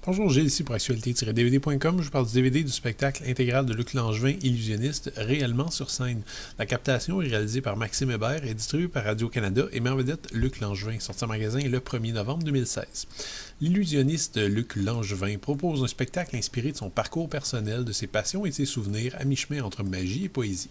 Bonjour, Gilles ici pour Actualité-DVD.com. Je vous parle du DVD du spectacle intégral de Luc Langevin, illusionniste, réellement sur scène. La captation est réalisée par Maxime Hébert et distribuée par Radio-Canada et met en vedette Luc Langevin, sorti en magasin le 1er novembre 2016. L'illusionniste Luc Langevin propose un spectacle inspiré de son parcours personnel, de ses passions et de ses souvenirs, à mi-chemin entre magie et poésie.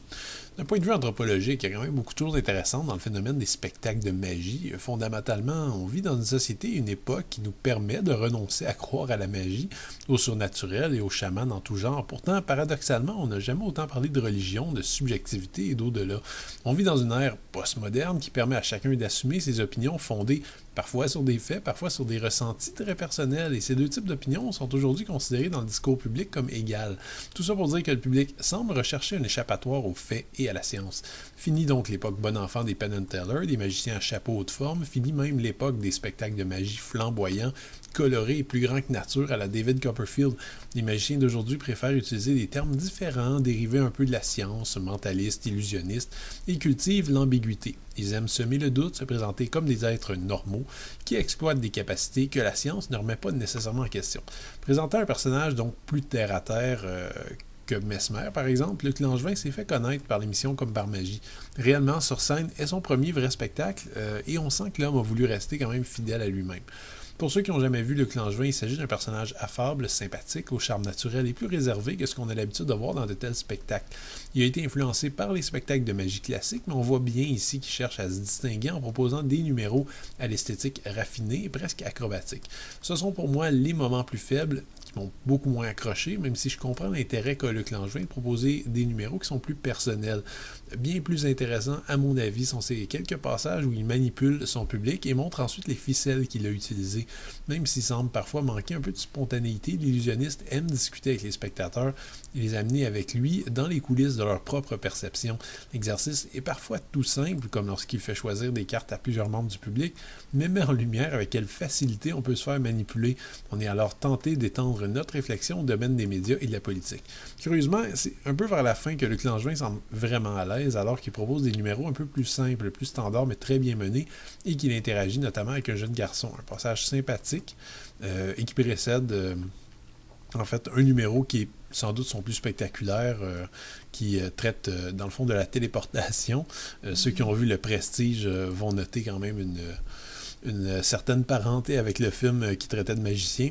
D'un point de vue anthropologique, il y a quand même beaucoup de choses intéressantes dans le phénomène des spectacles de magie. Fondamentalement, on vit dans une société et une époque qui nous permet de renoncer à croire à la magie, au surnaturel et aux chamans en tout genre. Pourtant, paradoxalement, on n'a jamais autant parlé de religion, de subjectivité et d'au-delà. On vit dans une ère postmoderne qui permet à chacun d'assumer ses opinions fondées parfois sur des faits, parfois sur des ressentis très personnels. Et ces deux types d'opinions sont aujourd'hui considérés dans le discours public comme égales. Tout ça pour dire que le public semble rechercher un échappatoire aux faits et à la science. Fini donc l'époque bon enfant des Penn and Teller, des magiciens à chapeau haute forme, fini même l'époque des spectacles de magie flamboyants, colorés et plus grands que nature à la David Copperfield. Les magiciens d'aujourd'hui préfèrent utiliser des termes différents, dérivés un peu de la science, mentalistes, illusionnistes, et cultivent l'ambiguïté. Ils aiment semer le doute, se présenter comme des êtres normaux qui exploitent des capacités que la science ne remet pas nécessairement en question. Présenter un personnage donc plus terre-à-terre que Mesmer, par exemple, Luc Langevin s'est fait connaître par l'émission comme par magie. Réellement, sur scène, est son premier vrai spectacle et on sent que l'homme a voulu rester quand même fidèle à lui-même. Pour ceux qui n'ont jamais vu Luc Langevin, il s'agit d'un personnage affable, sympathique, au charme naturel et plus réservé que ce qu'on a l'habitude de voir dans de tels spectacles. Il a été influencé par les spectacles de magie classique, mais on voit bien ici qu'il cherche à se distinguer en proposant des numéros à l'esthétique raffinée et presque acrobatique. Ce sont pour moi les moments plus faibles qui m'ont beaucoup moins accroché, même si je comprends l'intérêt qu'a Luc Langevin de proposer des numéros qui sont plus personnels. Bien plus intéressants, à mon avis, sont ces quelques passages où il manipule son public et montre ensuite les ficelles qu'il a utilisées. Même s'il semble parfois manquer un peu de spontanéité, l'illusionniste aime discuter avec les spectateurs et les amener avec lui dans les coulisses de leur propre perception. L'exercice est parfois tout simple, comme lorsqu'il fait choisir des cartes à plusieurs membres du public, mais met en lumière avec quelle facilité on peut se faire manipuler. On est alors tenté d'étendre notre réflexion au domaine des médias et de la politique. Curieusement, c'est un peu vers la fin que Luc Langevin semble vraiment à l'aise, alors qu'il propose des numéros un peu plus simples, plus standards, mais très bien menés, et qu'il interagit notamment avec un jeune garçon. Un passage sympathique et qui précède en fait un numéro qui est sans doute son plus spectaculaire, qui traite dans le fond de la téléportation. Ceux qui ont vu Le Prestige vont noter quand même une certaine parenté avec le film qui traitait de magiciens.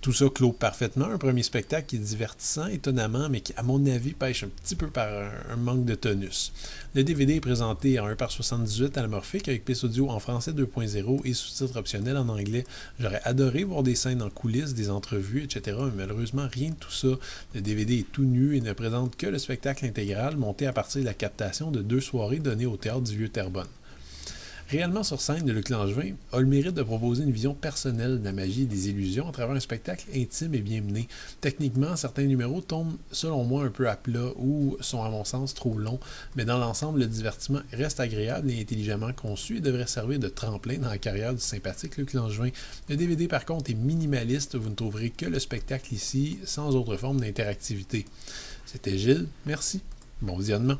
Tout ça clôt parfaitement. Un premier spectacle qui est divertissant, étonnamment, mais qui, à mon avis, pêche un petit peu par un manque de tonus. Le DVD est présenté en 1/78 anamorphique avec piste audio en français 2.0 et sous-titres optionnels en anglais. J'aurais adoré voir des scènes en coulisses, des entrevues, etc., mais malheureusement, rien de tout ça. Le DVD est tout nu et ne présente que le spectacle intégral monté à partir de la captation de 2 soirées données au Théâtre du Vieux-Terrebonne. Réellement sur scène, de Luc Langevin a le mérite de proposer une vision personnelle de la magie et des illusions à travers un spectacle intime et bien mené. Techniquement, certains numéros tombent, selon moi, un peu à plat ou sont, à mon sens, trop longs, mais dans l'ensemble, le divertissement reste agréable et intelligemment conçu et devrait servir de tremplin dans la carrière du sympathique Luc Langevin. Le DVD, par contre, est minimaliste, vous ne trouverez que le spectacle ici, sans autre forme d'interactivité. C'était Gilles, merci, bon visionnement.